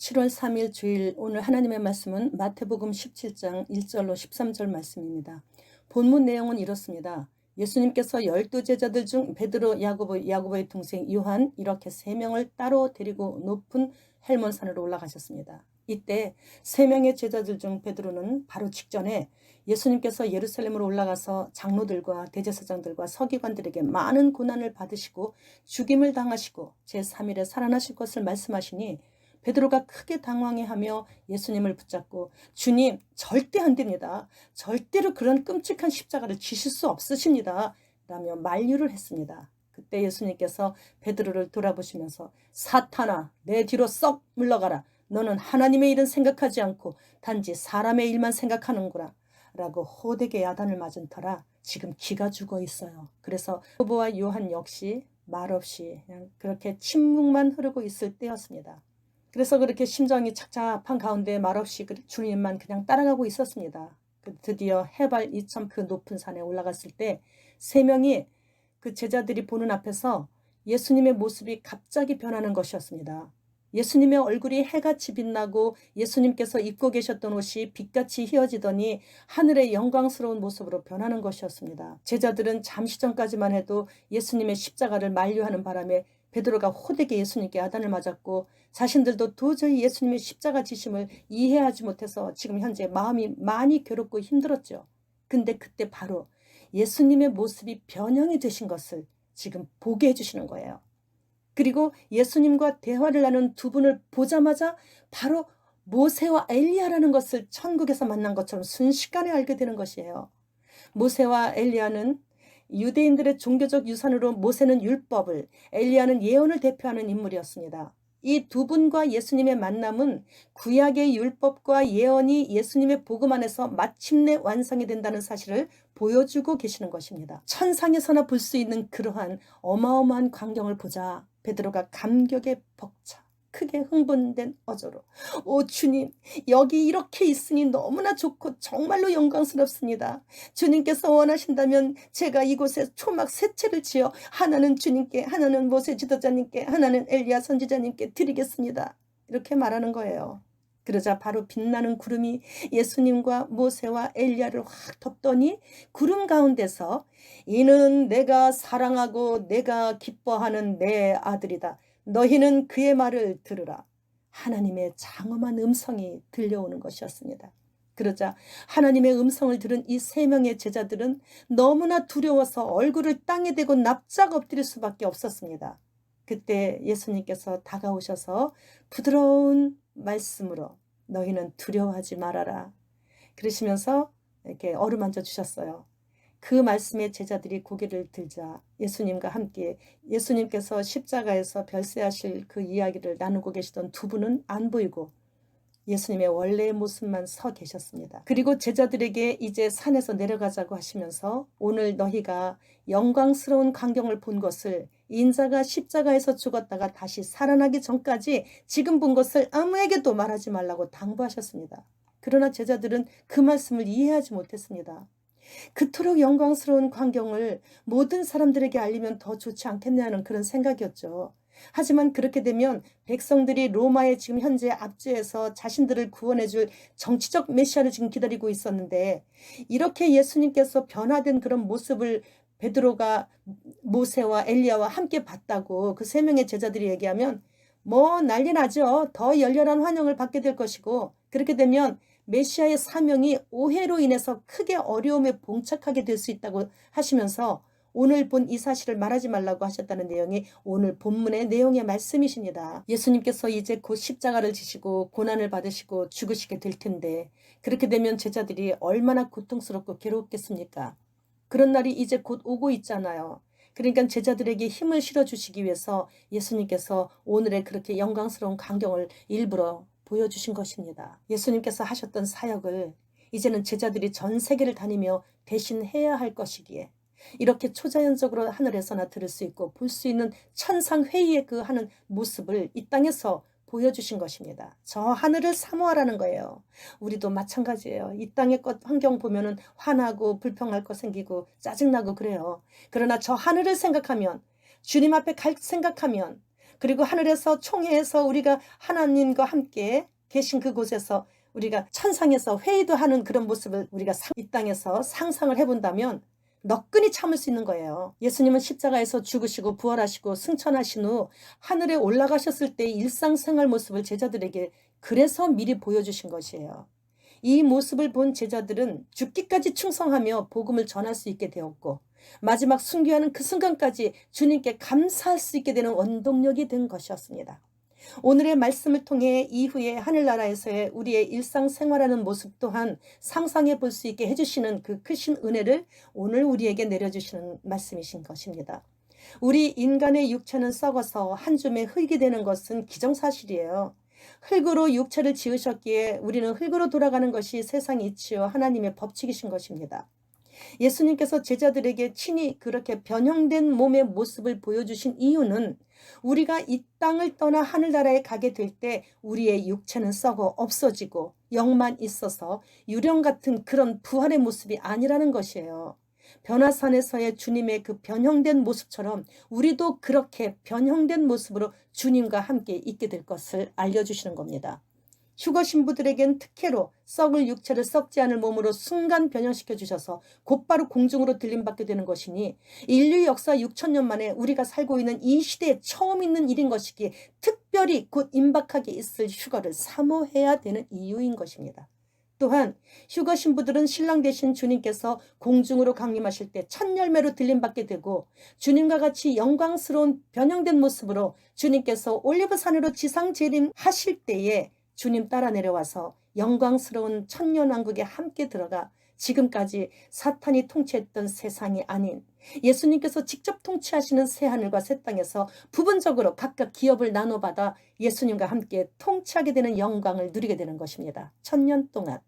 7월 3일 주일 오늘 하나님의 말씀은 마태복음 17장 1절로 13절 말씀입니다. 본문 내용은 이렇습니다. 예수님께서 12제자들 중 베드로, 야고보의 동생 요한 이렇게 3명을 따로 데리고 높은 헬몬산으로 올라가셨습니다. 이때 3명의 제자들 중 베드로는 바로 직전에 예수님께서 예루살렘으로 올라가서 장로들과 대제사장들과 서기관들에게 많은 고난을 받으시고 죽임을 당하시고 제3일에 살아나실 것을 말씀하시니 베드로가 크게 당황해하며 예수님을 붙잡고 주님 절대 안 됩니다. 절대로 그런 끔찍한 십자가를 지실 수 없으십니다. 라며 만류를 했습니다. 그때 예수님께서 베드로를 돌아보시면서 사탄아 내 뒤로 썩 물러가라. 너는 하나님의 일은 생각하지 않고 단지 사람의 일만 생각하는구나. 라고 호되게 야단을 맞은 터라 지금 기가 죽어 있어요. 그래서 야고보와 요한 역시 말없이 그냥 그렇게 침묵만 흐르고 있을 때였습니다. 그래서 그렇게 심정이 착잡한 가운데 말없이 주님만 그냥 따라가고 있었습니다. 드디어 해발 2000 그 높은 산에 올라갔을 때 3명이 그 제자들이 보는 앞에서 예수님의 모습이 갑자기 변하는 것이었습니다. 예수님의 얼굴이 해같이 빛나고 예수님께서 입고 계셨던 옷이 빛같이 휘어지더니 하늘의 영광스러운 모습으로 변하는 것이었습니다. 제자들은 잠시 전까지만 해도 예수님의 십자가를 만류하는 바람에 베드로가 호되게 예수님께 야단을 맞았고 자신들도 도저히 예수님의 십자가 지심을 이해하지 못해서 지금 현재 마음이 많이 괴롭고 힘들었죠. 근데 그때 바로 예수님의 모습이 변형이 되신 것을 지금 보게 해주시는 거예요. 그리고 예수님과 대화를 나눈 두 분을 보자마자 바로 모세와 엘리야라는 것을 천국에서 만난 것처럼 순식간에 알게 되는 것이에요. 모세와 엘리야는 유대인들의 종교적 유산으로 모세는 율법을, 엘리야는 예언을 대표하는 인물이었습니다. 이 두 분과 예수님의 만남은 구약의 율법과 예언이 예수님의 복음 안에서 마침내 완성이 된다는 사실을 보여주고 계시는 것입니다. 천상에서나 볼 수 있는 그러한 어마어마한 광경을 보자 베드로가 감격에 벅차 크게 흥분된 어조로 오 주님 여기 이렇게 있으니 너무나 좋고 정말로 영광스럽습니다. 주님께서 원하신다면 제가 이곳에 초막 3채를 지어 하나는 주님께 하나는 모세 지도자님께 하나는 엘리야 선지자님께 드리겠습니다. 이렇게 말하는 거예요. 그러자 바로 빛나는 구름이 예수님과 모세와 엘리야를 확 덮더니 구름 가운데서 이는 내가 사랑하고 내가 기뻐하는 내 아들이다. 너희는 그의 말을 들으라. 하나님의 장엄한 음성이 들려오는 것이었습니다. 그러자 하나님의 음성을 들은 이 3명의 제자들은 너무나 두려워서 얼굴을 땅에 대고 납작 엎드릴 수밖에 없었습니다. 그때 예수님께서 다가오셔서 부드러운 말씀으로 너희는 두려워하지 말아라. 그러시면서 이렇게 어루만져 주셨어요. 그 말씀에 제자들이 고개를 들자 예수님과 함께 예수님께서 십자가에서 별세하실 그 이야기를 나누고 계시던 두 분은 안 보이고 예수님의 원래의 모습만 서 계셨습니다. 그리고 제자들에게 이제 산에서 내려가자고 하시면서 오늘 너희가 영광스러운 광경을 본 것을 인자가 십자가에서 죽었다가 다시 살아나기 전까지 지금 본 것을 아무에게도 말하지 말라고 당부하셨습니다. 그러나 제자들은 그 말씀을 이해하지 못했습니다. 그토록 영광스러운 광경을 모든 사람들에게 알리면 더 좋지 않겠냐는 그런 생각이었죠. 하지만 그렇게 되면 백성들이 로마에 지금 현재 압제해서 자신들을 구원해줄 정치적 메시아를 지금 기다리고 있었는데 이렇게 예수님께서 변화된 그런 모습을 베드로가 모세와 엘리야와 함께 봤다고 그 3명의 제자들이 얘기하면 뭐 난리 나죠. 더 열렬한 환영을 받게 될 것이고 그렇게 되면 메시아의 사명이 오해로 인해서 크게 어려움에 봉착하게 될 수 있다고 하시면서 오늘 본 이 사실을 말하지 말라고 하셨다는 내용이 오늘 본문의 내용의 말씀이십니다. 예수님께서 이제 곧 십자가를 지시고 고난을 받으시고 죽으시게 될 텐데 그렇게 되면 제자들이 얼마나 고통스럽고 괴롭겠습니까? 그런 날이 이제 곧 오고 있잖아요. 그러니까 제자들에게 힘을 실어주시기 위해서 예수님께서 오늘의 그렇게 영광스러운 광경을 일부러 보여주신 것입니다. 예수님께서 하셨던 사역을 이제는 제자들이 전 세계를 다니며 대신 해야 할 것이기에 이렇게 초자연적으로 하늘에서나 들을 수 있고 볼 수 있는 천상회의의 그 하는 모습을 이 땅에서 보여주신 것입니다. 저 하늘을 사모하라는 거예요. 우리도 마찬가지예요. 이 땅의 것 환경 보면은 화나고 불평할 거 생기고 짜증나고 그래요. 그러나 저 하늘을 생각하면 주님 앞에 갈 생각하면 그리고 하늘에서 총회에서 우리가 하나님과 함께 계신 그곳에서 우리가 천상에서 회의도 하는 그런 모습을 우리가 이 땅에서 상상을 해본다면 너끈히 참을 수 있는 거예요. 예수님은 십자가에서 죽으시고 부활하시고 승천하신 후 하늘에 올라가셨을 때의 일상생활 모습을 제자들에게 그래서 미리 보여주신 것이에요. 이 모습을 본 제자들은 죽기까지 충성하며 복음을 전할 수 있게 되었고 마지막 순교하는 그 순간까지 주님께 감사할 수 있게 되는 원동력이 된 것이었습니다. 오늘의 말씀을 통해 이후에 하늘나라에서의 우리의 일상생활하는 모습 또한 상상해 볼 수 있게 해주시는 그 크신 은혜를 오늘 우리에게 내려주시는 말씀이신 것입니다. 우리 인간의 육체는 썩어서 한 줌의 흙이 되는 것은 기정사실이에요. 흙으로 육체를 지으셨기에 우리는 흙으로 돌아가는 것이 세상 이치요 하나님의 법칙이신 것입니다. 예수님께서 제자들에게 친히 그렇게 변형된 몸의 모습을 보여주신 이유는 우리가 이 땅을 떠나 하늘나라에 가게 될 때 우리의 육체는 썩어 없어지고 영만 있어서 유령 같은 그런 부활의 모습이 아니라는 것이에요. 변화산에서의 주님의 그 변형된 모습처럼 우리도 그렇게 변형된 모습으로 주님과 함께 있게 될 것을 알려주시는 겁니다. 휴거 신부들에겐 특혜로 썩을 육체를 썩지 않을 몸으로 순간 변형시켜 주셔서 곧바로 공중으로 들림받게 되는 것이니 인류 역사 6,000년 만에 우리가 살고 있는 이 시대에 처음 있는 일인 것이기에 특별히 곧 임박하게 있을 휴거를 사모해야 되는 이유인 것입니다. 또한 휴거 신부들은 신랑 되신 주님께서 공중으로 강림하실 때 첫 열매로 들림받게 되고 주님과 같이 영광스러운 변형된 모습으로 주님께서 올리브산으로 지상 재림하실 때에 주님 따라 내려와서 영광스러운 천년왕국에 함께 들어가 지금까지 사탄이 통치했던 세상이 아닌 예수님께서 직접 통치하시는 새하늘과 새 땅에서 부분적으로 각각 기업을 나눠받아 예수님과 함께 통치하게 되는 영광을 누리게 되는 것입니다. 1000년 동안.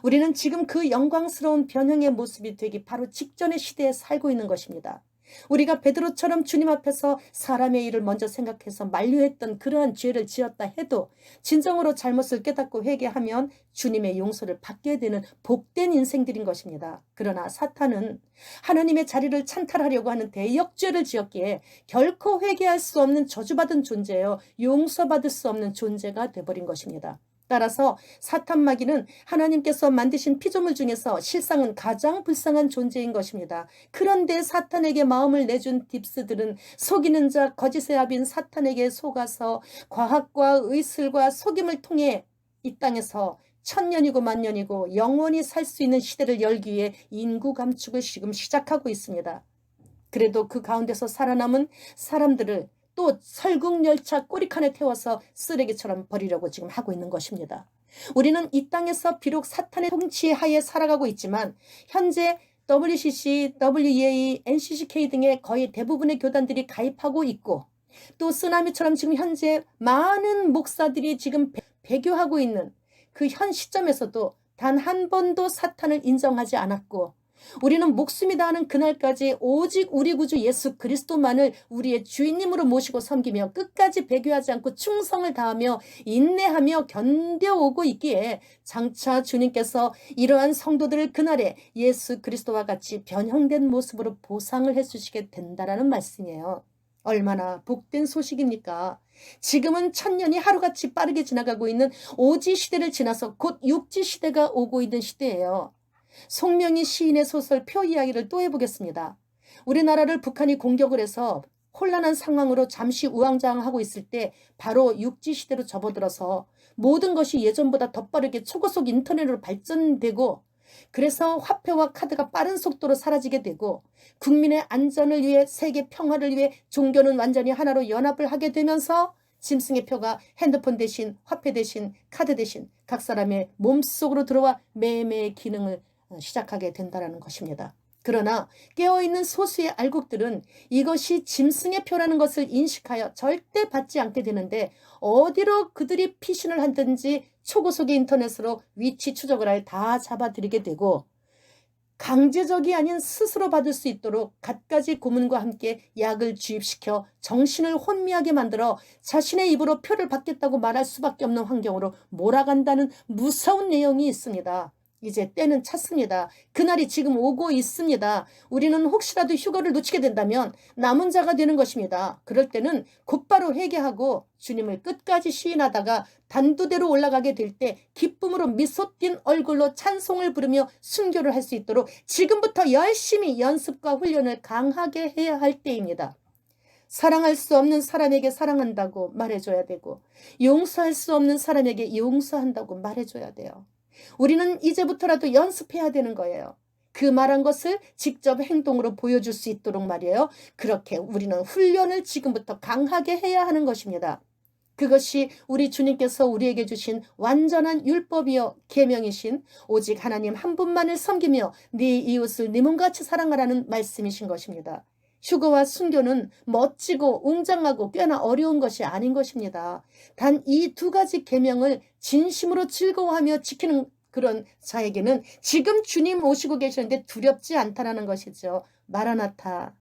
우리는 지금 그 영광스러운 변형의 모습이 되기 바로 직전의 시대에 살고 있는 것입니다. 우리가 베드로처럼 주님 앞에서 사람의 일을 먼저 생각해서 만류했던 그러한 죄를 지었다 해도 진정으로 잘못을 깨닫고 회개하면 주님의 용서를 받게 되는 복된 인생들인 것입니다. 그러나 사탄은 하나님의 자리를 찬탈하려고 하는 대역죄를 지었기에 결코 회개할 수 없는 저주받은 존재요 용서받을 수 없는 존재가 되어버린 것입니다. 따라서 사탄 마귀는 하나님께서 만드신 피조물 중에서 실상은 가장 불쌍한 존재인 것입니다. 그런데 사탄에게 마음을 내준 딥스들은 속이는 자 거짓의 아비인 사탄에게 속아서 과학과 의술과 속임을 통해 이 땅에서 1000년이고 만년이고 영원히 살 수 있는 시대를 열기 위해 인구 감축을 지금 시작하고 있습니다. 그래도 그 가운데서 살아남은 사람들을 또 설국열차 꼬리칸에 태워서 쓰레기처럼 버리려고 지금 하고 있는 것입니다. 우리는 이 땅에서 비록 사탄의 통치하에 살아가고 있지만 현재 WCC, WEA, NCCK 등의 거의 대부분의 교단들이 가입하고 있고 또 쓰나미처럼 지금 현재 많은 목사들이 지금 배교하고 있는 그 현 시점에서도 단 한 번도 사탄을 인정하지 않았고 우리는 목숨이 다하는 그날까지 오직 우리 구주 예수 그리스도만을 우리의 주인님으로 모시고 섬기며 끝까지 배교하지 않고 충성을 다하며 인내하며 견뎌오고 있기에 장차 주님께서 이러한 성도들을 그날에 예수 그리스도와 같이 변형된 모습으로 보상을 해주시게 된다라는 말씀이에요. 얼마나 복된 소식입니까? 지금은 1000년이 하루같이 빠르게 지나가고 있는 오지 시대를 지나서 곧 육지 시대가 오고 있는 시대예요. 송명희 시인의 소설 표 이야기를 또 해보겠습니다. 우리나라를 북한이 공격을 해서 혼란한 상황으로 잠시 우왕좌왕하고 있을 때 바로 육지시대로 접어들어서 모든 것이 예전보다 더 빠르게 초고속 인터넷으로 발전되고 그래서 화폐와 카드가 빠른 속도로 사라지게 되고 국민의 안전을 위해 세계 평화를 위해 종교는 완전히 하나로 연합을 하게 되면서 짐승의 표가 핸드폰 대신 화폐 대신 카드 대신 각 사람의 몸속으로 들어와 매매의 기능을 시작하게 된다는 것입니다. 그러나 깨어있는 소수의 알곡들은 이것이 짐승의 표라는 것을 인식하여 절대 받지 않게 되는데 어디로 그들이 피신을 하든지 초고속의 인터넷으로 위치 추적을 다 잡아들이게 되고 강제적이 아닌 스스로 받을 수 있도록 갖가지 고문과 함께 약을 주입시켜 정신을 혼미하게 만들어 자신의 입으로 표를 받겠다고 말할 수밖에 없는 환경으로 몰아간다는 무서운 내용이 있습니다. 이제 때는 찼습니다. 그날이 지금 오고 있습니다. 우리는 혹시라도 휴거를 놓치게 된다면 남은 자가 되는 것입니다. 그럴 때는 곧바로 회개하고 주님을 끝까지 시인하다가 단두대로 올라가게 될 때 기쁨으로 미소 띈 얼굴로 찬송을 부르며 순교를 할 수 있도록 지금부터 열심히 연습과 훈련을 강하게 해야 할 때입니다. 사랑할 수 없는 사람에게 사랑한다고 말해줘야 되고, 용서할 수 없는 사람에게 용서한다고 말해줘야 돼요. 우리는 이제부터라도 연습해야 되는 거예요. 그 말한 것을 직접 행동으로 보여줄 수 있도록 말이에요. 그렇게 우리는 훈련을 지금부터 강하게 해야 하는 것입니다. 그것이 우리 주님께서 우리에게 주신 완전한 율법이요 계명이신 오직 하나님 한 분만을 섬기며 네 이웃을 네 몸같이 사랑하라는 말씀이신 것입니다. 휴거와 순교는 멋지고 웅장하고 꽤나 어려운 것이 아닌 것입니다. 단 이 두 가지 계명을 진심으로 즐거워하며 지키는 그런 자에게는 지금 주님 오시고 계시는데 두렵지 않다라는 것이죠. 마라나타.